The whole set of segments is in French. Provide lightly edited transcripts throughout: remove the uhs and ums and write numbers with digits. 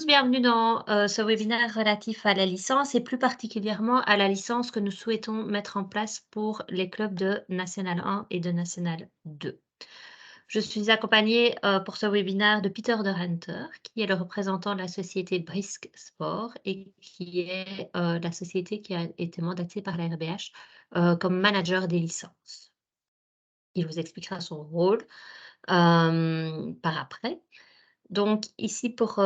Bienvenue dans ce webinaire relatif à la licence et plus particulièrement à la licence que nous souhaitons mettre en place pour les clubs de National 1 et de National 2. Je suis accompagnée pour ce webinaire de Peter de Hunter, qui est le représentant de la société Brisk Sport et qui est la société qui a été mandatée par la RBH comme manager des licences. Il vous expliquera son rôle par après. Donc ici pour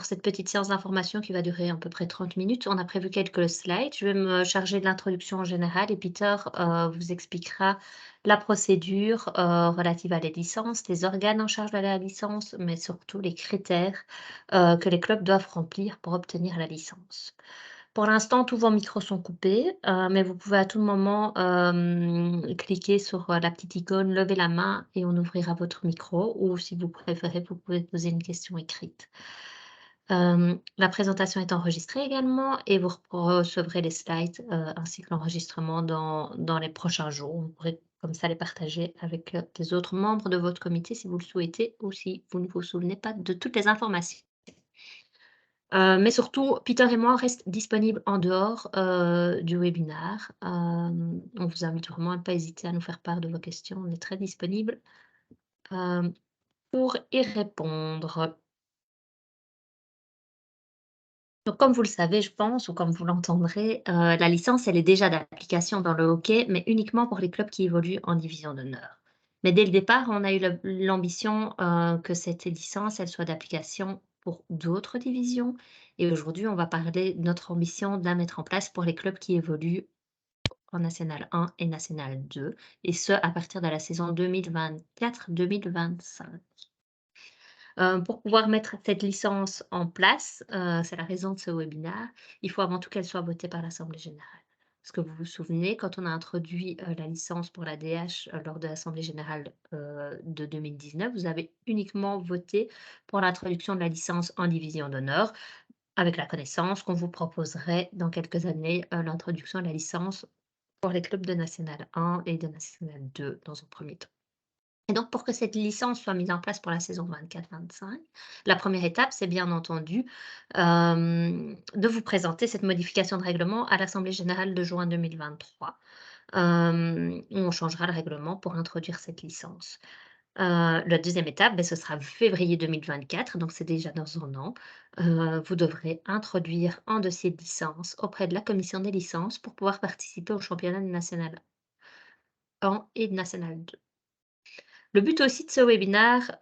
cette petite séance d'information qui va durer à peu près 30 minutes, on a prévu quelques slides. Je vais me charger de l'introduction en général et Peter, vous expliquera la procédure, relative à les licences, les organes en charge de la licence, mais surtout les critères, que les clubs doivent remplir pour obtenir la licence. Pour l'instant, tous vos micros sont coupés, mais vous pouvez à tout moment, cliquer sur, la petite icône, lever la main et on ouvrira votre micro ou si vous préférez, vous pouvez poser une question écrite. La présentation est enregistrée également et vous recevrez les slides, ainsi que l'enregistrement dans les prochains jours. Vous pourrez comme ça les partager avec, les autres membres de votre comité si vous le souhaitez ou si vous ne vous souvenez pas de toutes les informations. Mais surtout, Peter et moi restent disponibles en dehors, du webinaire. On vous invite vraiment à ne pas hésiter à nous faire part de vos questions. On est très disponibles, hem, pour y répondre. Donc comme vous le savez, je pense, ou comme vous l'entendrez, la licence, elle est déjà d'application dans le hockey, mais uniquement pour les clubs qui évoluent en division d'honneur. Mais dès le départ, on a eu l'ambition, que cette licence, elle soit d'application pour d'autres divisions et aujourd'hui, on va parler de notre ambition de la mettre en place pour les clubs qui évoluent en national 1 et national 2 et ce, à partir de la saison 2024-2025. Pour pouvoir mettre cette licence en place, c'est la raison de ce webinaire, il faut avant tout qu'elle soit votée par l'assemblée générale. Parce que vous vous souvenez, quand on a introduit, la licence pour l'ADH, lors de l'assemblée générale, de 2019, vous avez uniquement voté pour l'introduction de la licence en division d'honneur, avec la connaissance qu'on vous proposerait dans quelques années, l'introduction de la licence pour les clubs de national 1 et de national 2 dans un premier temps. Et donc pour que cette licence soit mise en place pour la saison 24-25, la première étape, c'est bien entendu, de vous présenter cette modification de règlement à l'assemblée générale de juin 2023, où on changera le règlement pour introduire cette licence. La deuxième étape, ce sera février 2024, donc c'est déjà dans un an. Vous devrez introduire un dossier de licence auprès de la commission des licences pour pouvoir participer au championnat national 1 et national 2. Le but aussi de ce webinaire,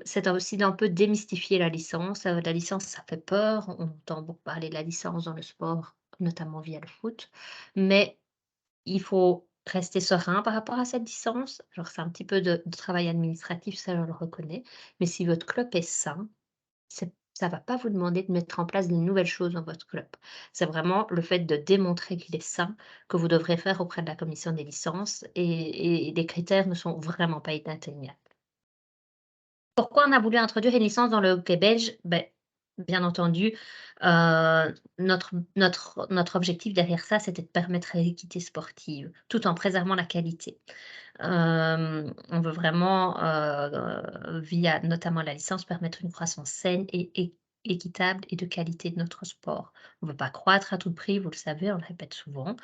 c'est aussi d'un peu démystifier la licence. La licence, ça fait peur. On entend beaucoup parler de la licence dans le sport, notamment via le foot. Mais il faut rester serein par rapport à cette licence. Alors, c'est un petit peu de travail administratif, ça, je le reconnais. Mais si votre club est sain, ça va pas vous demander de mettre en place de nouvelles choses dans votre club. C'est vraiment le fait de démontrer qu'il est sain que vous devrez faire auprès de la commission des licences et les critères ne sont vraiment pas inatteignables. Pourquoi on a voulu introduire une licence dans le hockey belge? Bien entendu, notre objectif derrière ça, c'était de permettre l'équité sportive, tout en préservant la qualité. On veut vraiment, via notamment la licence, permettre une croissance saine et équitable et de qualité de notre sport. On ne veut pas croître à tout prix, vous le savez, on le répète souvent,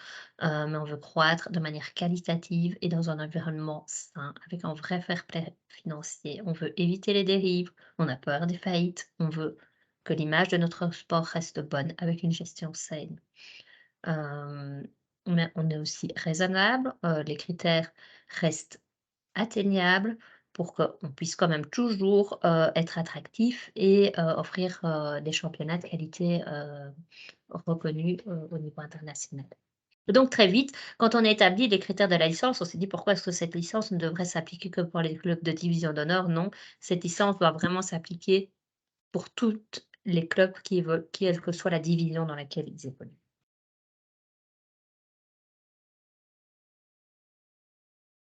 mais on veut croître de manière qualitative et dans un environnement sain, avec un vrai fair-play financier. On veut éviter les dérives, on a peur des faillites, on veut que l'image de notre sport reste bonne avec une gestion saine. Hem, mais on est aussi raisonnable, les critères restent atteignables pour qu'on puisse quand même toujours, être attractif et offrir, des championnats de qualité, reconnus, au niveau international. Donc très vite, quand on a établi les critères de la licence, on s'est dit: «Pourquoi est-ce que cette licence ne devrait s'appliquer que pour les clubs de division d'honneur?» Non, cette licence doit vraiment s'appliquer pour toutes les clubs qui évoluent, quelle que soit la division dans laquelle ils évoluent.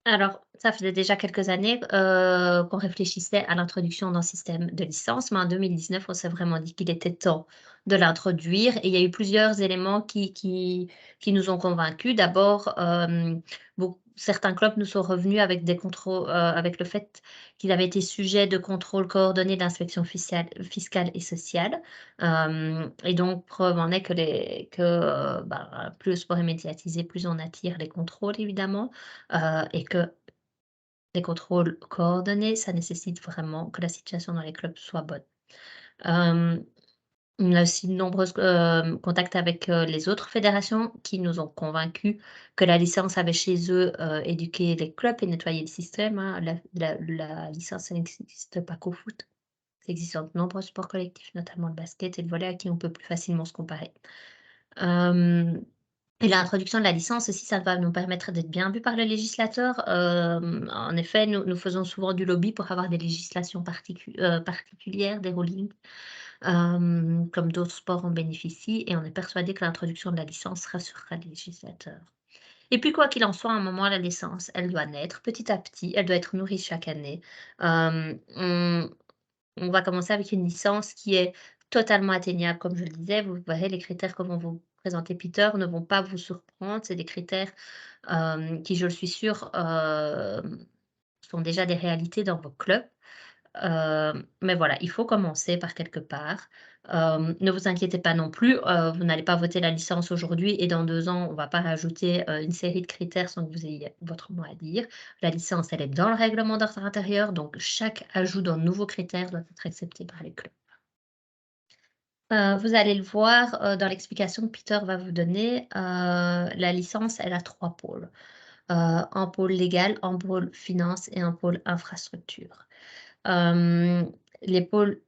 Alors, ça faisait déjà quelques années, qu'on réfléchissait à l'introduction d'un système de licence, mais en 2019, on s'est vraiment dit qu'il était temps de l'introduire et il y a eu plusieurs éléments qui nous ont convaincus. D'abord, bon, certains clubs nous sont revenus avec des contrôles, avec le fait qu'ils avaient été sujets de contrôles coordonnés d'inspection fiscale et sociale. Et donc preuve en est que plus le sport est médiatisé, plus on attire les contrôles évidemment, et que les contrôles coordonnés, ça nécessite vraiment que la situation dans les clubs soit bonne. Hem On a aussi de nombreux contacts avec, les autres fédérations qui nous ont convaincus que la licence avait chez eux, éduqué les clubs et nettoyé le système, hein. La licence, ça n'existe pas qu'au foot. Ça existe dans de nombreux sports collectifs, notamment le basket et le volley, à qui on peut plus facilement se comparer. Hem Et l'introduction de la licence aussi, ça va nous permettre d'être bien vus par le législateur. En effet, nous faisons souvent du lobby pour avoir des législations particulières, des rulings. Comme d'autres sports en bénéficient et on est persuadé que l'introduction de la licence rassurera les législateurs. Et puis quoi qu'il en soit, à un moment, la licence, elle doit naître petit à petit, elle doit être nourrie chaque année. Hem, on on va commencer avec une licence qui est totalement atteignable, comme je le disais. Vous verrez les critères que vont vous présenter Peter ne vont pas vous surprendre. C'est des critères, qui, je le suis sûre, sont déjà des réalités dans vos clubs. Mais voilà, il faut commencer par quelque part. Ne vous inquiétez pas non plus, vous n'allez pas voter la licence aujourd'hui et dans 2 ans, on ne va pas rajouter, une série de critères sans que vous ayez votre mot à dire. La licence, elle est dans le règlement d'ordre intérieur, donc chaque ajout d'un nouveau critère doit être accepté par les clubs. Vous allez le voir, dans l'explication que Peter va vous donner, la licence, elle a 3 pôles. Un pôle légal, un pôle finance et un pôle infrastructure. Les pôles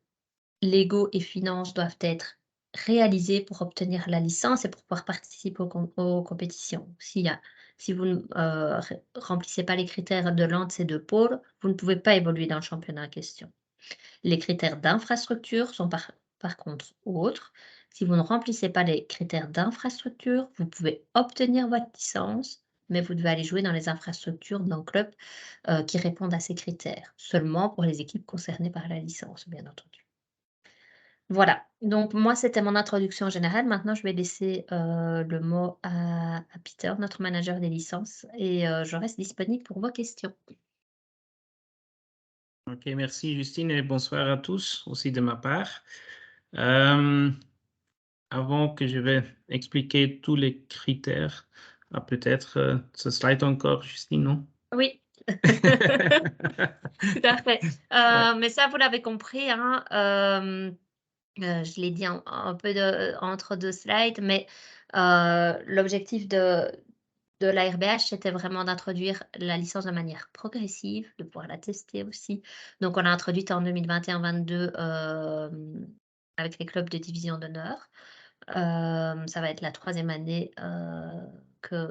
légaux et finances doivent être réalisés pour obtenir la licence et pour pouvoir participer aux compétitions. Si vous ne, remplissez pas les critères de l'un de ces 2 pôles, vous ne pouvez pas évoluer dans le championnat en question. Les critères d'infrastructure sont par contre autres. Si vous ne remplissez pas les critères d'infrastructure, vous pouvez obtenir votre licence, mais vous devez aller jouer dans les infrastructures d'un club, qui répondent à ces critères. Seulement pour les équipes concernées par la licence, bien entendu. Voilà, donc moi, c'était mon introduction générale. Maintenant, je vais laisser, le mot à Peter, notre manager des licences et je reste disponible pour vos questions. Ok, merci Justine et bonsoir à tous aussi de ma part. Euh, Avant que je vais expliquer tous les critères, peut-être ce slide encore, Justine, non? Oui. Tout à fait. Ouais. Mais ça, vous l'avez compris, hein, je l'ai dit un peu entre 2 slides, mais l'objectif de la RBH, c'était vraiment d'introduire la licence de manière progressive, de pouvoir la tester aussi. Donc on l'a introduite en 2021-22, avec les clubs de division d'honneur. Ça va être la 3e année,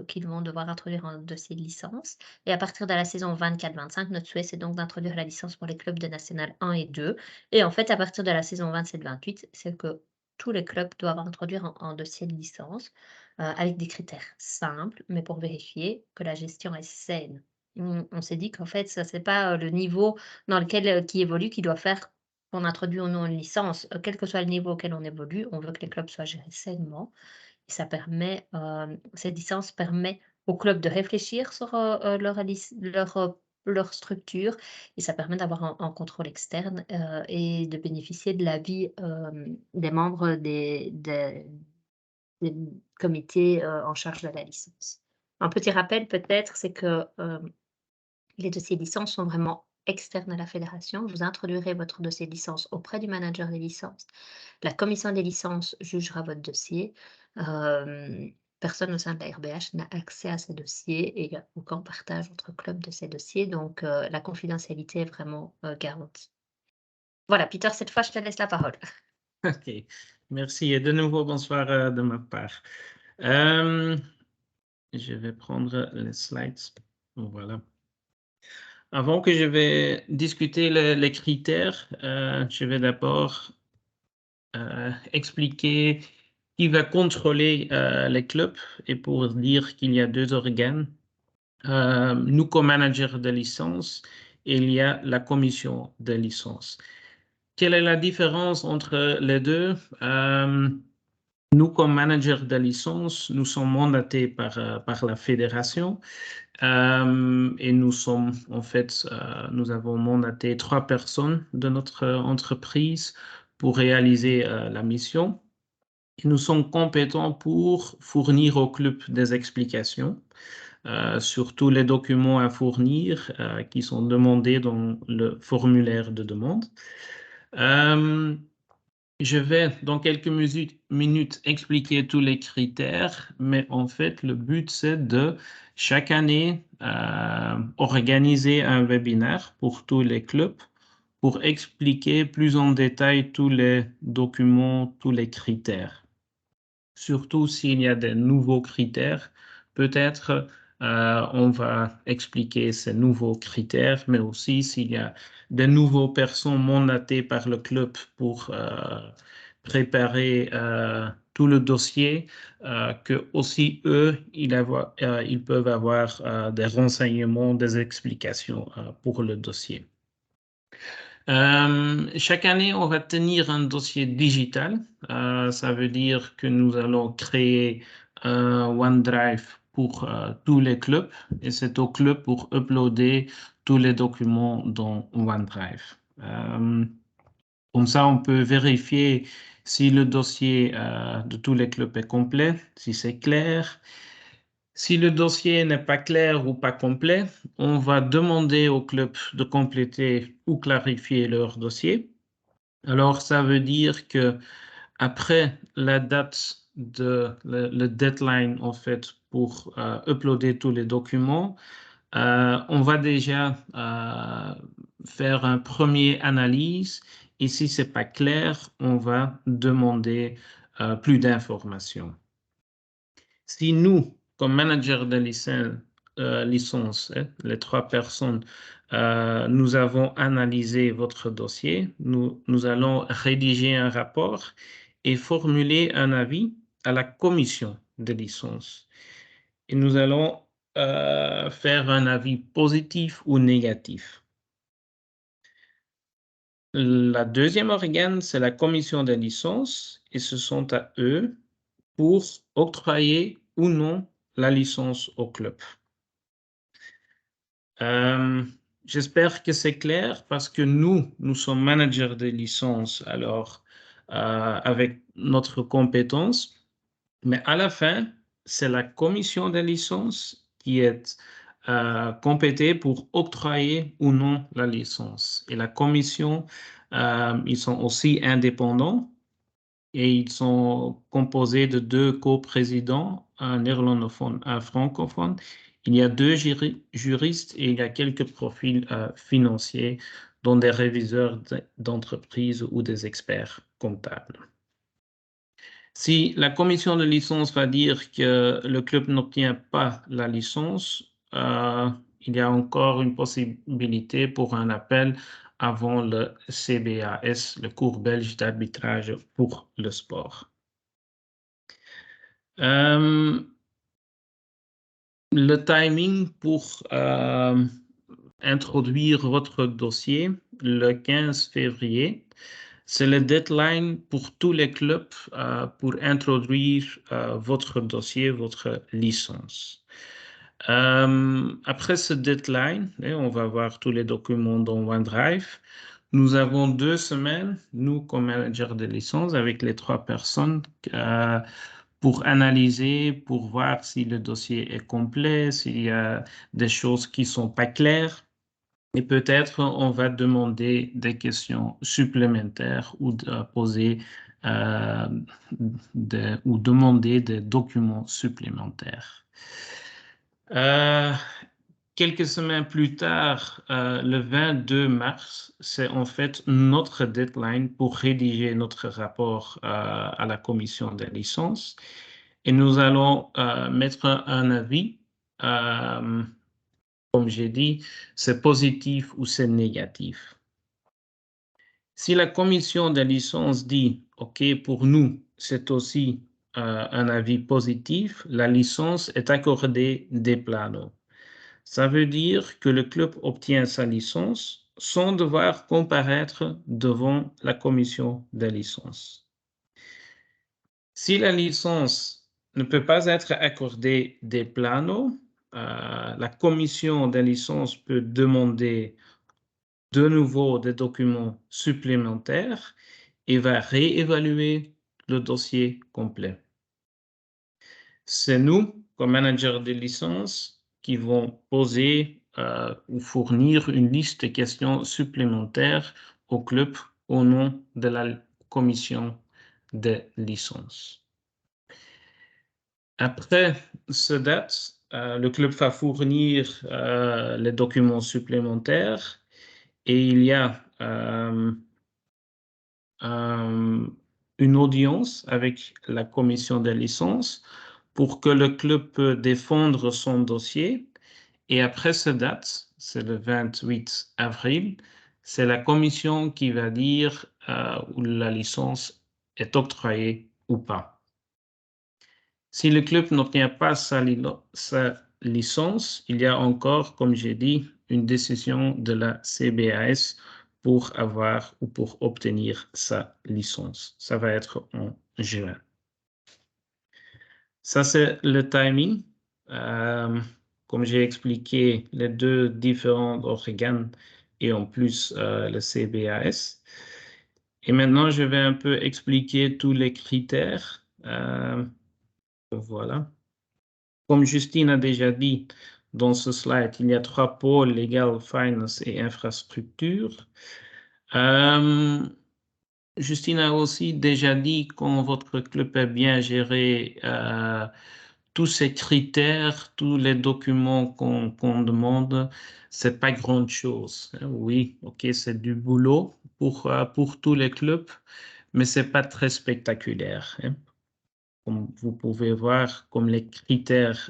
qu'ils vont devoir introduire un dossier de licence et à partir de la saison 24-25, notre souhait, c'est donc d'introduire la licence pour les clubs de national 1 et 2 et en fait, à partir de la saison 27-28, c'est que tous les clubs doivent introduire un dossier de licence, avec des critères simples, mais pour vérifier que la gestion est saine. On s'est dit qu'en fait, ça c'est pas, le niveau dans lequel, qui évolue qui doit faire qu'on introduit ou non une licence, quel que soit le niveau auquel on évolue, on veut que les clubs soient gérés sainement et ça permet, cette licence permet aux clubs de réfléchir sur, leur structure et ça permet d'avoir un contrôle externe, et de bénéficier de l'avis, des membres des comités, en charge de la licence. Un petit rappel peut-être, c'est que, les dossiers de licence sont vraiment externes à la fédération. Vous introduirez votre dossier de licence auprès du manager des licences. La commission des licences jugera votre dossier. Personne au sein de la RBH n'a accès à ces dossiers et il n'y a aucun partage entre clubs de ces dossiers, donc la confidentialité est vraiment, garantie. Voilà, Peter, cette fois, je te laisse la parole. Ok, merci et de nouveau bonsoir de ma part. Euh, je vais prendre les slides. Voilà. Avant que je vais discuter les critères, je vais d'abord expliquer qui va contrôler les clubs et pour dire qu'il y a 2 organes. Nous, comme manager de licence, il y a la commission de licence. Quelle est la différence entre les deux? Nous, comme managers de licence, nous sommes mandatés par la fédération et nous avons mandaté 3 personnes de notre entreprise pour réaliser la mission. Et nous sommes compétents pour fournir au club des explications sur tous les documents à fournir qui sont demandés dans le formulaire de demande. Je vais dans quelques minutes expliquer tous les critères, mais en fait, le but, c'est de chaque année organiser un webinaire pour tous les clubs pour expliquer plus en détail tous les documents, tous les critères. Surtout s'il y a des nouveaux critères, peut-être on va expliquer ces nouveaux critères, mais aussi s'il y a des nouveaux personnes mandatées par le club pour préparer tout le dossier, que aussi eux, ils peuvent avoir des renseignements, des explications pour le dossier. Chaque année, on va tenir un dossier digital. Ça veut dire que nous allons créer un OneDrive pour tous les clubs et c'est au club pour uploader tous les documents dans OneDrive. Comme ça, on peut vérifier si le dossier de tous les clubs est complet, si c'est clair. Si le dossier n'est pas clair ou pas complet, on va demander au club de compléter ou clarifier leur dossier. Alors, ça veut dire que après la date le deadline en fait pour uploader tous les documents, on va déjà faire un premier analyse et si c'est pas clair, on va demander plus d'informations. Si nous, comme manager de licence, les 3 personnes, nous avons analysé votre dossier, nous allons rédiger un rapport et formuler un avis à la commission de licence. Et nous allons faire un avis positif ou négatif. La deuxième organe, c'est la commission de licence et ce sont à eux pour octroyer ou non la licence au club. J'espère que c'est clair parce que nous sommes managers de licence, alors avec notre compétence, mais à la fin, c'est la commission de licence qui est compétente pour octroyer ou non la licence. Et la commission, ils sont aussi indépendants et ils sont composés de 2 coprésidents, un néerlandophone, un francophone. Il y a 2 juristes et il y a quelques profils financiers, dont des réviseurs d'entreprise ou des experts comptables. Si la commission de licence va dire que le club n'obtient pas la licence, il y a encore une possibilité pour un appel avant le CBAS, le cours belge d'arbitrage pour le sport. Le timing pour introduire votre dossier, le 15 février, c'est le deadline pour tous les clubs pour introduire votre dossier, votre licence. Après ce deadline, on va voir tous les documents dans OneDrive. Nous avons 2 semaines, nous comme manager de licence, avec les 3 personnes, pour analyser, pour voir si le dossier est complet, s'il y a des choses qui ne sont pas claires. Et peut-être on va demander des questions supplémentaires ou poser ou demander des documents supplémentaires. Quelques semaines plus tard, le 22 mars, c'est en fait notre deadline pour rédiger notre rapport à la commission des licences. Et nous allons mettre un avis. Comme j'ai dit, c'est positif ou c'est négatif. Si la commission des licences dit « OK, pour nous, c'est aussi un avis positif », la licence est accordée de plano. Ça veut dire que le club obtient sa licence sans devoir comparaître devant la commission des licences. Si la licence ne peut pas être accordée des plano, la commission des licences peut demander de nouveau des documents supplémentaires et va réévaluer le dossier complet. C'est nous, comme manager de licence, qui vont poser ou fournir une liste de questions supplémentaires au club au nom de la commission de licence. Après ce date, le club va fournir les documents supplémentaires et il y a une audience avec la commission des licences pour que le club peut défendre son dossier. Et après cette date, c'est le 28 avril, c'est la commission qui va dire où la licence est octroyée ou pas. Si le club n'obtient pas sa licence, il y a encore, comme j'ai dit, une décision de la CBAS pour avoir ou pour obtenir sa licence. Ça va être en juin. Ça, c'est le timing. Comme j'ai expliqué, les deux différents organes et en plus le CBAS. Et maintenant, je vais un peu expliquer tous les critères. Voilà. Comme Justine a déjà dit dans ce slide, il y a 3 pôles, legal, finance et infrastructure. Justine a aussi déjà dit quand votre club est bien géré, tous ces critères, tous les documents qu'on demande, c'est pas grand chose. Oui, ok, c'est du boulot pour tous les clubs, mais c'est pas très spectaculaire. Comme vous pouvez voir, comme les critères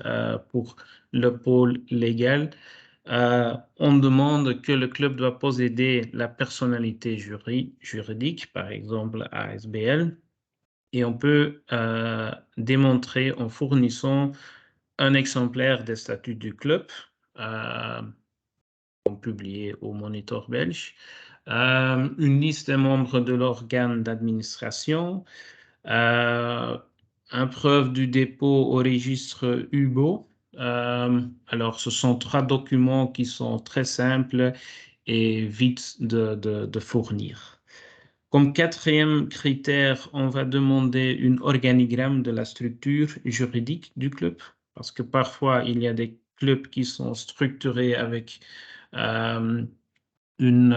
pour le pôle légal, on demande que le club doit posséder la personnalité juridique, par exemple ASBL, et on peut démontrer en fournissant un exemplaire des statuts du club, publié au Moniteur belge, une liste des membres de l'organe d'administration, une preuve du dépôt au registre UBO. Alors, ce sont 3 documents qui sont très simples et vite de fournir. Comme 4e critère, on va demander un organigramme de la structure juridique du club, parce que parfois, il y a des clubs qui sont structurés avec une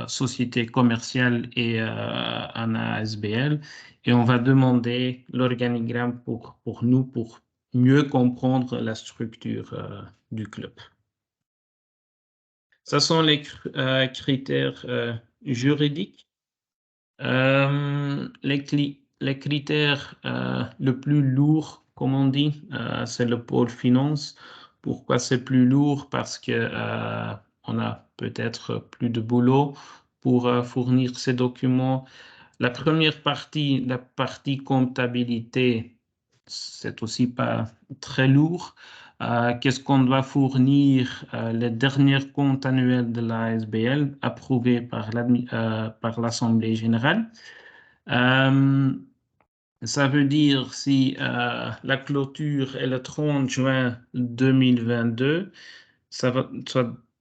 société commerciale et un ASBL, et on va demander l'organigramme pour nous, pour mieux comprendre la structure du club. Ce sont les critères juridiques. Les critères le plus lourd, comme on dit, c'est le pôle finance. Pourquoi c'est plus lourd? Parce que on a peut-être plus de boulot pour fournir ces documents. La première partie, la partie comptabilité, c'est aussi pas très lourd. Qu'est-ce qu'on doit fournir? Les derniers comptes annuels de l'ASBL approuvés par l'Assemblée générale. Ça veut dire si la clôture est le 30 juin 2022, ça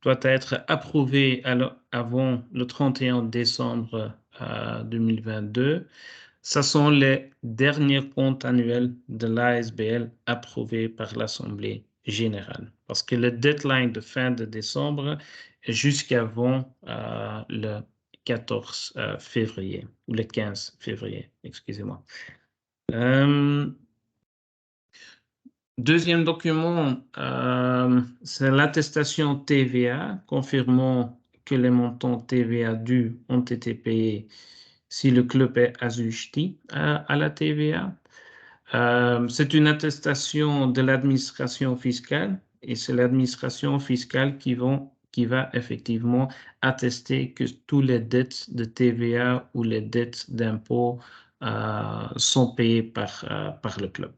doit être approuvé avant le 31 décembre 2022. Ce sont les derniers comptes annuels de l'ASBL approuvés par l'Assemblée générale. Parce que le deadline de fin de décembre est jusqu'avant le 14 février, ou le 15 février, excusez-moi. Deuxième document, c'est l'attestation TVA confirmant que les montants TVA dus ont été payés si le club est assujetti à la TVA. C'est une attestation de l'administration fiscale et c'est l'administration fiscale qui va effectivement attester que toutes les dettes de TVA ou les dettes d'impôt sont payées par le club.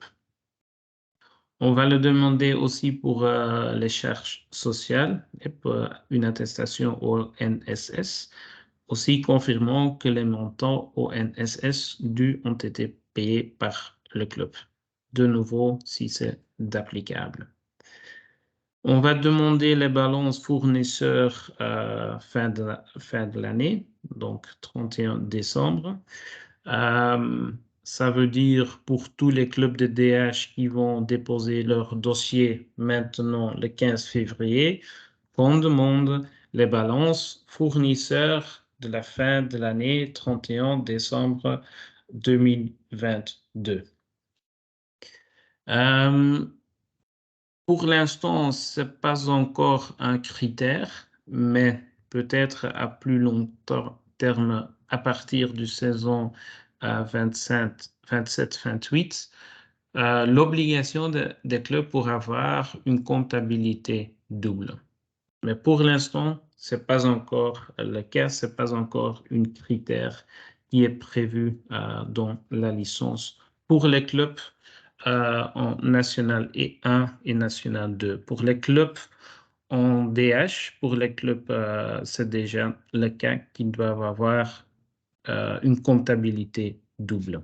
On va le demander aussi pour les charges sociales et pour une attestation au NSS, aussi confirmant que les montants au NSS dus ont été payés par le club. De nouveau, si c'est d'applicable. On va demander les balances fournisseurs fin de l'année, donc 31 décembre. Ça veut dire pour tous les clubs de DH qui vont déposer leur dossier maintenant le 15 février, qu'on demande les balances fournisseurs de la fin de l'année 31 décembre 2022. Pour l'instant, ce n'est pas encore un critère, mais peut-être à plus long terme, à partir du saison 27-28, l'obligation des clubs pour avoir une comptabilité double. Mais pour l'instant, ce n'est pas encore le cas, ce n'est pas encore un critère qui est prévu dans la licence pour les clubs en National 1 et National 2. Pour les clubs en DH, pour les clubs, c'est déjà le cas qu'ils doivent avoir une comptabilité double.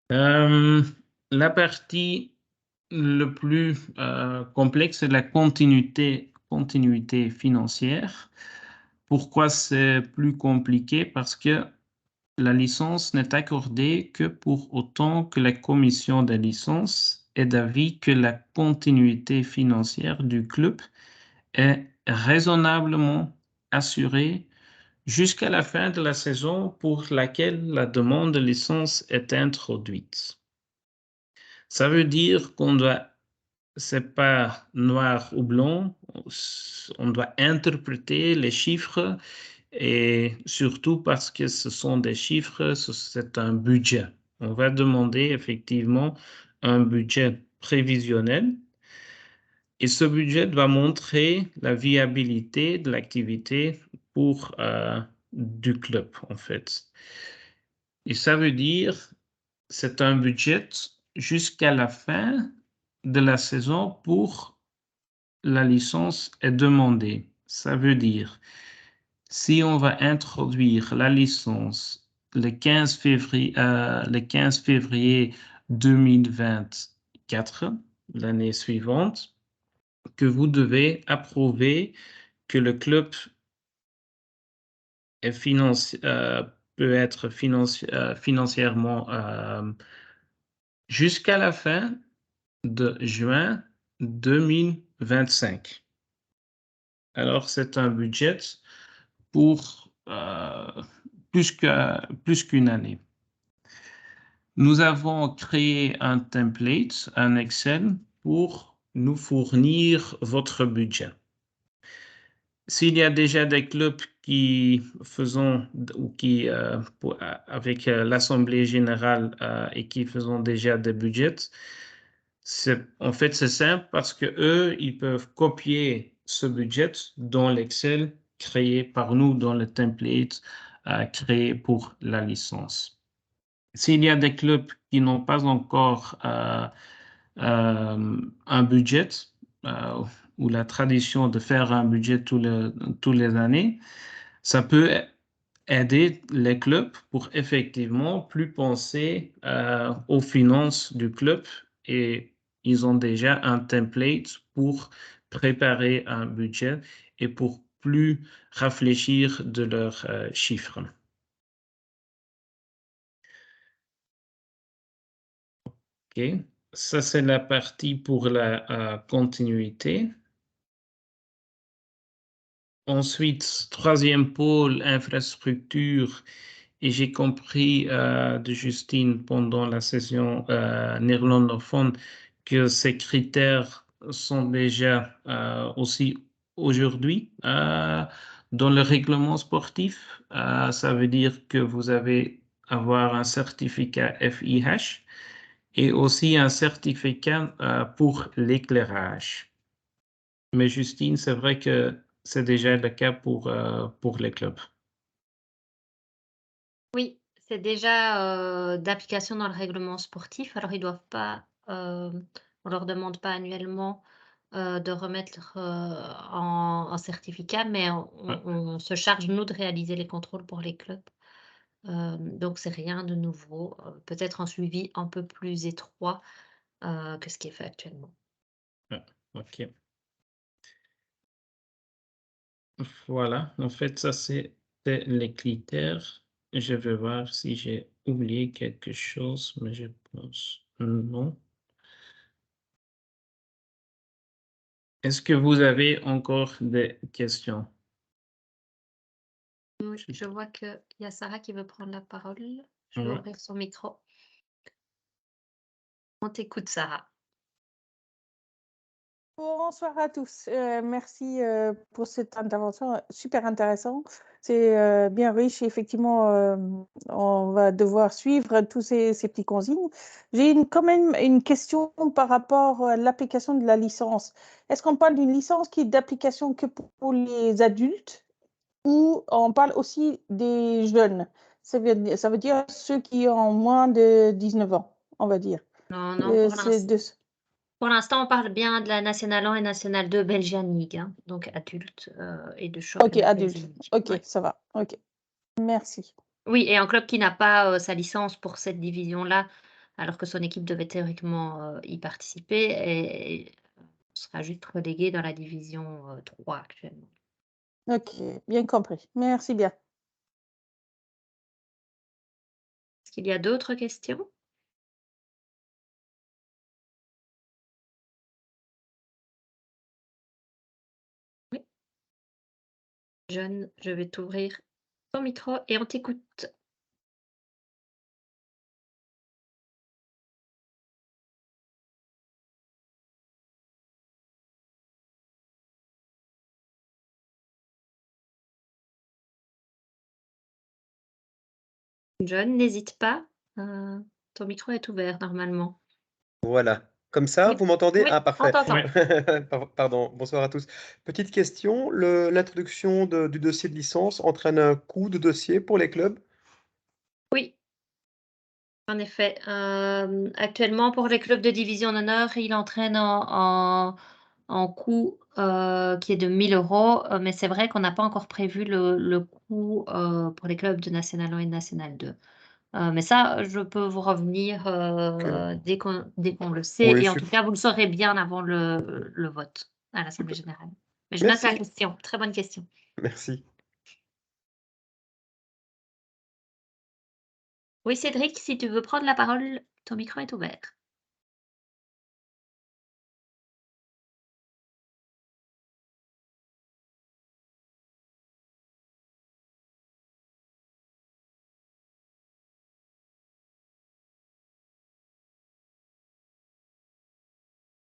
La partie le plus complexe, c'est la continuité financière. Pourquoi c'est plus compliqué? Parce que la licence n'est accordée que pour autant que la commission des licences est d'avis que la continuité financière du club est raisonnablement assurée jusqu'à la fin de la saison pour laquelle la demande de licence est introduite. Ça veut dire qu'on doit, c'est pas noir ou blanc, on doit interpréter les chiffres et surtout parce que ce sont des chiffres, c'est un budget. On va demander effectivement un budget prévisionnel et ce budget doit montrer la viabilité de l'activité pour du club en fait. Et ça veut dire c'est un budget jusqu'à la fin de la saison pour la licence est demandée. Ça veut dire si on va introduire la licence le 15 février 2024, l'année suivante, que vous devez approuver que le club peut être financièrement jusqu'à la fin de juin 2025. Alors, c'est un budget pour plus qu'une année. Nous avons créé un template, un Excel, pour nous fournir votre budget. S'il y a déjà des clubs qui faisons ou qui avec l'Assemblée générale et qui faisons déjà des budgets, en fait c'est simple parce que eux ils peuvent copier ce budget dans l'Excel créé par nous dans le template créé pour la licence. S'il y a des clubs qui n'ont pas encore un budget ou la tradition de faire un budget tous les années, ça peut aider les clubs pour effectivement plus penser aux finances du club et ils ont déjà un template pour préparer un budget et pour plus réfléchir de leurs chiffres. OK. Ça, c'est la partie pour la continuité. Ensuite, troisième pôle, infrastructure. Et j'ai compris de Justine pendant la session néerlandophone que ces critères sont déjà aussi aujourd'hui dans le règlement sportif. Ça veut dire que vous avez avoir un certificat FIH et aussi un certificat pour l'éclairage. Mais Justine, c'est vrai que c'est déjà le cas pour les clubs. Oui, c'est déjà, d'application dans le règlement sportif. Alors ils doivent pas, on leur demande pas annuellement, de remettre, en certificat, mais on Ouais. on se charge nous de réaliser les contrôles pour les clubs. Donc c'est rien de nouveau, peut-être un suivi un peu plus étroit, que ce qui est fait actuellement. Ah, OK. Voilà, en fait, ça, c'était les critères. Je vais voir si j'ai oublié quelque chose, mais je pense non. Est-ce que vous avez encore des questions? Oui, je vois qu'il y a Sarah qui veut prendre la parole. Je vais Ouais. ouvrir son micro. On t'écoute, Sarah. Bonsoir à tous. Merci pour cette intervention super intéressante. C'est bien riche. Effectivement, on va devoir suivre tous ces petits consignes. J'ai quand même une question par rapport à l'application de la licence. Est-ce qu'on parle d'une licence qui est d'application que pour les adultes ou on parle aussi des jeunes? Ça veut dire ceux qui ont moins de 19 ans, on va dire. Non, non, pour C'est de... l'instant, on parle bien de la National 1 et National 2 Belgian League, hein, donc adultes, et de OK, championnat Belgian adultes. League. OK, Ouais. ça va. OK. Merci. Oui, et un club qui n'a pas, sa licence pour cette division-là, alors que son équipe devait théoriquement, y participer et sera juste relégué dans la division, 3 actuellement. OK, bien compris. Merci bien. Est-ce qu'il y a d'autres questions? Oui, John, je vais t'ouvrir ton micro et on t'écoute. John, n'hésite pas, ton micro est ouvert normalement. Voilà. Comme ça, Oui, vous m'entendez? oui, Ah, on parfait. t'entend. Ouais. Pardon, bonsoir à tous. Petite question, l'introduction du dossier de licence entraîne un coût de dossier pour les clubs? Oui, en effet, actuellement pour les clubs de division d'honneur, il entraîne en coût, qui est de 1 000 €, mais c'est vrai qu'on n'a pas encore prévu le coût, pour les clubs de National 1 et National 2. Mais ça, je peux vous revenir, OK. dès qu'on le sait Oui, et en tout cas, vous le saurez bien avant le vote à l'assemblée super. générale. Mais je note la Merci. question, très bonne question. Merci. Oui, Cédric, si tu veux prendre la parole, ton micro est ouvert.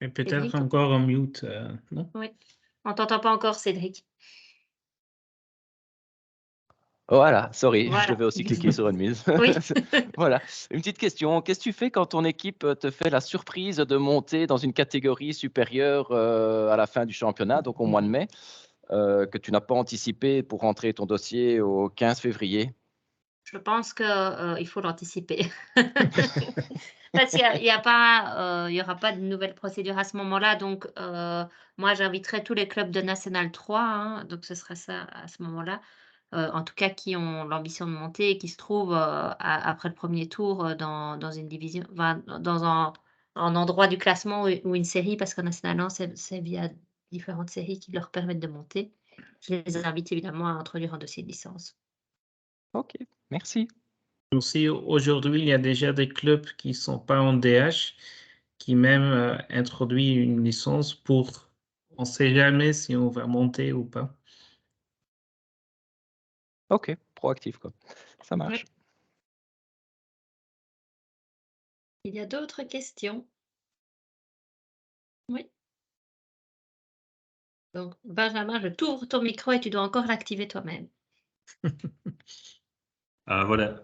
Et peut-être Cédric? encore en mute, non? Oui. On t'entend pas encore, Cédric. Voilà, sorry, je Voilà. devais aussi cliquer sur Unmute. Oui. Voilà, une petite question. Qu'est-ce que tu fais quand ton équipe te fait la surprise de monter dans une catégorie supérieure à la fin du championnat, donc au mois de mai, que tu n'as pas anticipé pour rentrer ton dossier au 15 février? Je pense que, il faut l'anticiper. Parce qu'il y a pas, il y aura pas de nouvelle procédure à ce moment-là, donc moi j'inviterai tous les clubs de National 3, hein, donc ce sera ça à ce moment-là, en tout cas qui ont l'ambition de monter et qui se trouvent, après le premier tour, dans une division enfin dans un endroit du classement ou une série parce qu'en National 1 c'est via différentes séries qui leur permettent de monter. Je les invite évidemment à introduire un dossier de licence. Ok, merci. Aussi, aujourd'hui, il y a déjà des clubs qui ne sont pas en DH, qui même introduisent une licence pour, on ne sait jamais si on va monter ou pas. Ok, proactif quoi. Ça Oui. marche. Il y a d'autres questions? Oui. Donc Benjamin, je t'ouvre ton micro et tu dois encore l'activer toi-même. Voilà.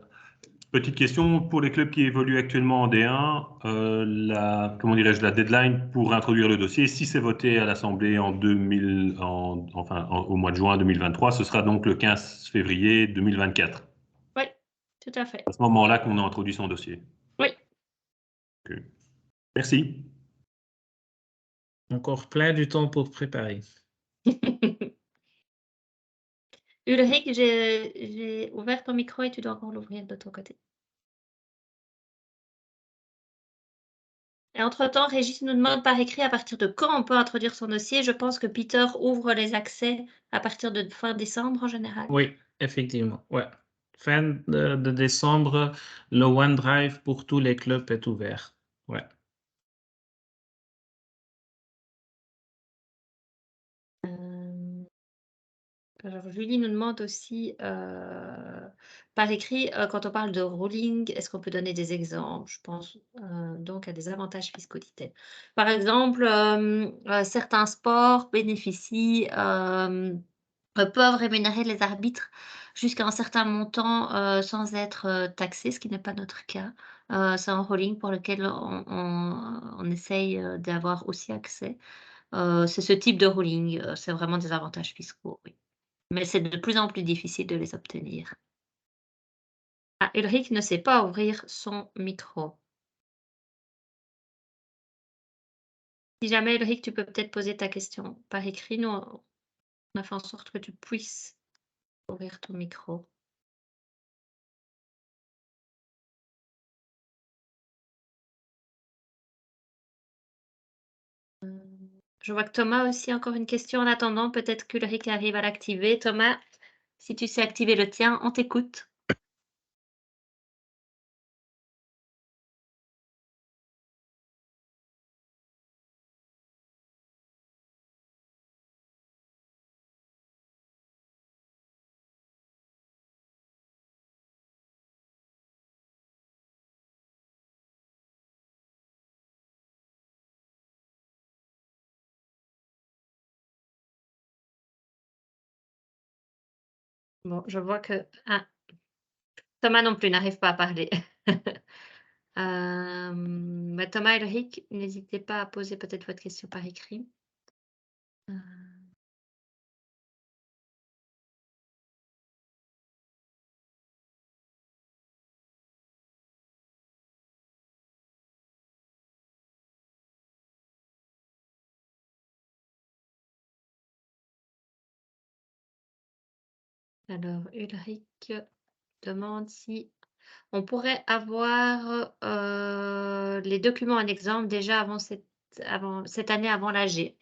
Petite question pour les clubs qui évoluent actuellement en D1, comment dirais-je, la deadline pour introduire le dossier, si c'est voté à l'Assemblée au mois de juin 2023, ce sera donc le 15 février 2024. Oui, tout à fait. À ce moment-là qu'on a introduit son dossier. Oui. Ok. Merci. Encore plein du temps pour préparer. Ulrich, j'ai ouvert ton micro et tu dois encore l'ouvrir de ton côté. Et entre-temps, Régis nous demande par écrit à partir de quand on peut introduire son dossier. Je pense que Peter ouvre les accès à partir de fin décembre en général. Oui, effectivement, ouais. Fin de décembre, le OneDrive pour tous les clubs est ouvert. Ouais. Alors Julie nous demande aussi par écrit, quand on parle de ruling, est-ce qu'on peut donner des exemples? Je pense donc à des avantages fiscaux, dit-elle. Par exemple, certains sports bénéficient, peuvent rémunérer les arbitres jusqu'à un certain montant sans être taxés, ce qui n'est pas notre cas. C'est un ruling pour lequel on essaye d'avoir aussi accès. C'est ce type de ruling, c'est vraiment des avantages fiscaux, oui. Mais c'est de plus en plus difficile de les obtenir. Ah, Ulrich ne sait pas ouvrir son micro. Si jamais Ulrich, tu peux peut-être poser ta question par écrit. Nous, on a fait en sorte que tu puisses ouvrir ton micro. Je vois que Thomas aussi a encore une question en attendant. Peut-être qu'Ulrich arrive à l'activer. Thomas, si tu sais activer le tien, on t'écoute. Bon, je vois que Thomas non plus n'arrive pas à parler. Thomas et Ulrich, n'hésitez pas à poser peut-être votre question par écrit. Alors, Ulrich demande si on pourrait avoir les documents en exemple déjà avant cette année, avant l'AG.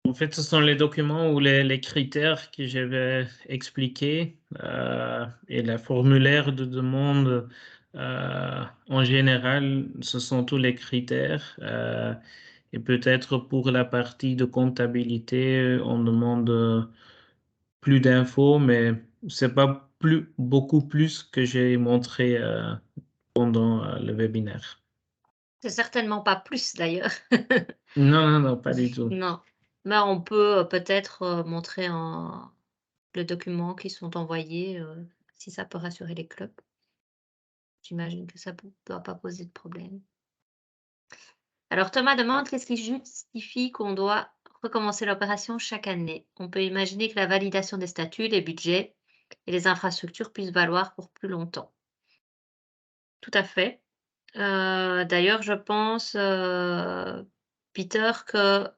En fait, ce sont les documents ou les critères que j'avais expliqués et le formulaire de demande en général, ce sont tous les critères. Et peut-être pour la partie de comptabilité, on demande plus d'infos, mais c'est pas beaucoup plus que j'ai montré pendant le webinaire. C'est certainement pas plus d'ailleurs. Non, pas du tout. Non, mais on peut peut-être montrer le document qui sont envoyés si ça peut rassurer les clubs. J'imagine que ça ne doit pas poser de problème. Alors Thomas demande qu'est-ce qui justifie qu'on doit recommencer l'opération chaque année? On peut imaginer que la validation des statuts, les budgets et les infrastructures puissent valoir pour plus longtemps. Tout à fait. D'ailleurs, je pense, Peter, que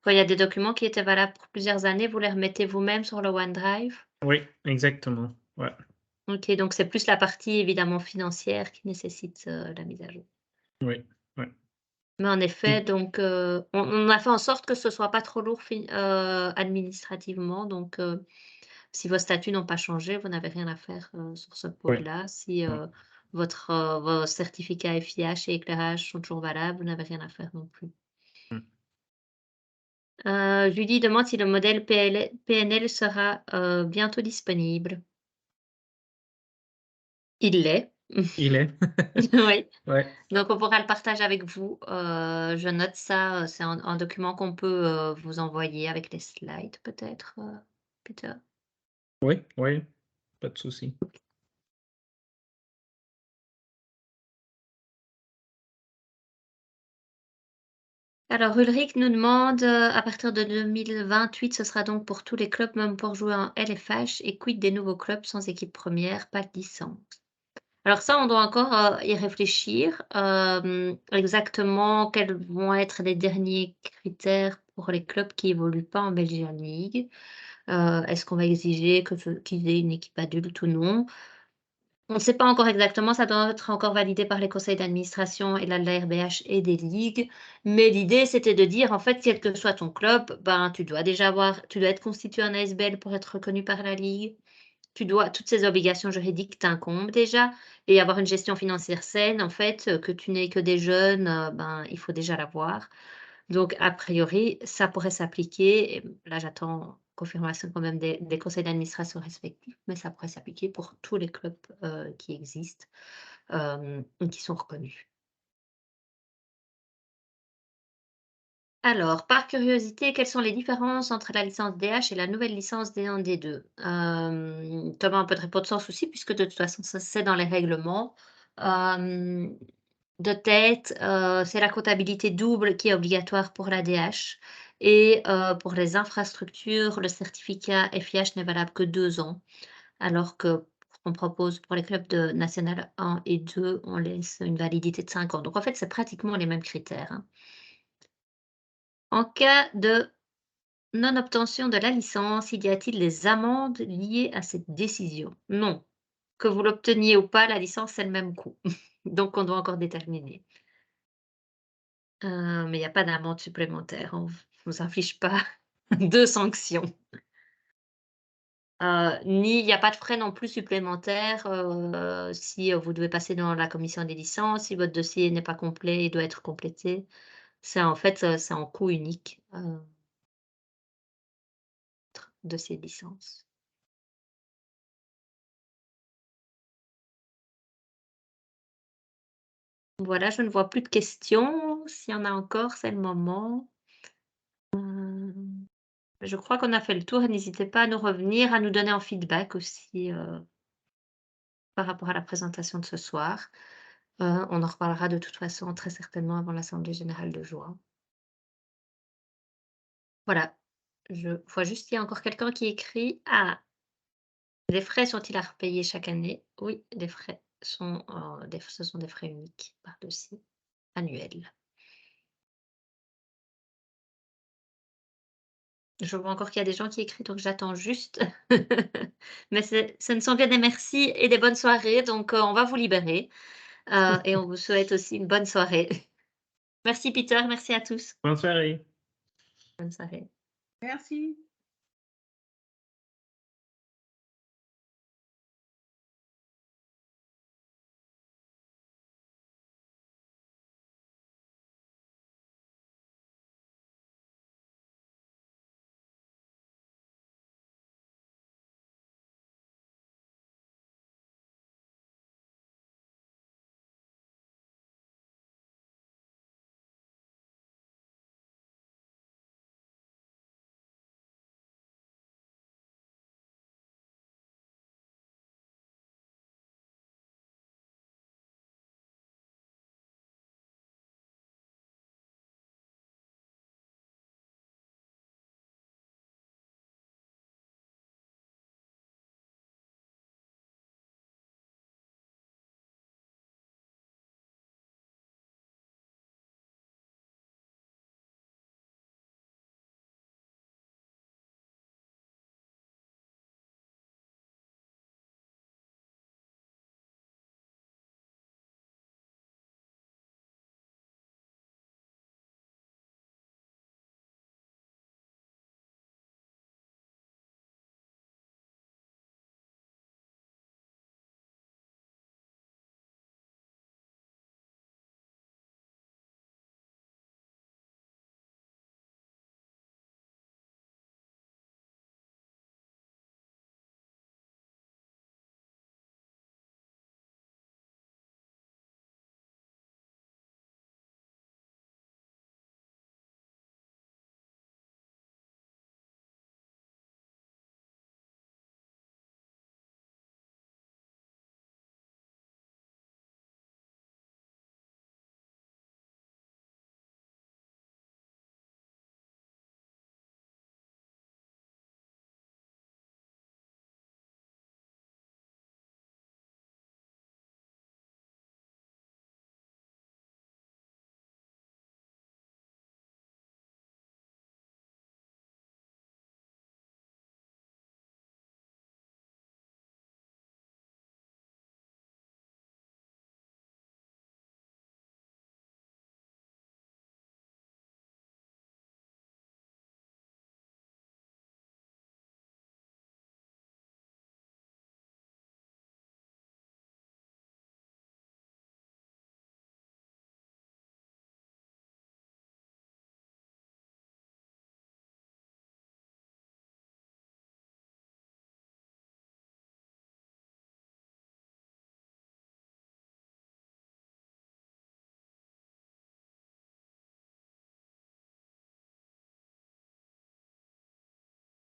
quand il y a des documents qui étaient valables pour plusieurs années, vous les remettez vous-même sur le OneDrive? Oui, exactement. Ouais. OK, donc c'est plus la partie évidemment financière qui nécessite, la mise à jour. Oui, ouais. Mais en effet, donc on a fait en sorte que ce soit pas trop lourd administrativement, donc si vos statuts n'ont pas changé, vous n'avez rien à faire, sur ce pôle-là. Si, Ouais. vos certificats FIH et éclairage sont toujours valables, vous n'avez rien à faire non plus. Julie demande si le modèle PNL sera, bientôt disponible. Il l'est. Il est. Oui. Ouais. Donc on pourra le partager avec vous. Je note ça, c'est un document qu'on peut, vous envoyer avec les slides peut-être, Peter? Oui, pas de souci. Alors Ulrich nous demande, à partir de 2028, ce sera donc pour tous les clubs, même pour jouer en LFH et quid des nouveaux clubs sans équipe première, pas de licence? Alors ça, on doit encore, y réfléchir, exactement quels vont être les derniers critères pour les clubs qui évoluent pas en Belgian League. Est-ce qu'on va exiger qu'ils aient une équipe adulte ou non? On ne sait pas encore exactement, ça doit être encore validé par les conseils d'administration et de la RBH et des ligues. Mais l'idée, c'était de dire, en fait, quel que soit ton club, ben, tu dois être constitué en ASBL pour être reconnu par la ligue. Toutes ces obligations juridiques t'incombent déjà, et avoir une gestion financière saine, en fait, que tu n'aies que des jeunes, ben, il faut déjà l'avoir. Donc a priori, ça pourrait s'appliquer, et là j'attends confirmation quand même des conseils d'administration respectifs, mais ça pourrait s'appliquer pour tous les clubs, qui existent, et qui sont reconnus. Alors, par curiosité, quelles sont les différences entre la licence DH et la nouvelle licence D1, D2? Thomas peut te répondre sans souci puisque de toute façon ça c'est dans les règlements. De tête, c'est la comptabilité double qui est obligatoire pour la DH, et pour les infrastructures, le certificat FIH n'est valable que 2 ans, alors que ce qu'on propose pour les clubs de national 1 et 2, on laisse une validité de 5 ans. Donc en fait, c'est pratiquement les mêmes critères, hein. En cas de non-obtention de la licence, y a-t-il des amendes liées à cette décision? Non. Que vous l'obteniez ou pas, la licence, c'est le même coût. Donc on doit encore déterminer. Mais il y a pas d'amende supplémentaire. On vous inflige pas de sanctions. Ni il y a pas de frais non plus supplémentaires, si, vous devez passer dans la commission des licences, si votre dossier n'est pas complet, il doit être complété. C'est en fait, c'est en coût unique, dossier de licence. Voilà, je ne vois plus de questions. S'il y en a encore, c'est le moment. Je crois qu'on a fait le tour, et n'hésitez pas à nous revenir, à nous donner en feedback aussi, par rapport à la présentation de ce soir. On en reparlera de toute façon très certainement avant l'assemblée générale de juin. Voilà, je vois juste qu'il y a encore quelqu'un qui écrit: «Ah! Les frais sont-ils à repayer chaque année?» Oui, les frais sont, ce sont des frais uniques par dossier, annuels. Je vois encore qu'il y a des gens qui écrivent, donc j'attends juste. Mais ce ne sont que des merci et des bonnes soirées, donc on va vous libérer, et on vous souhaite aussi une bonne soirée. Merci Peter, merci à tous. Bonne soirée. Bonne soirée. Merci.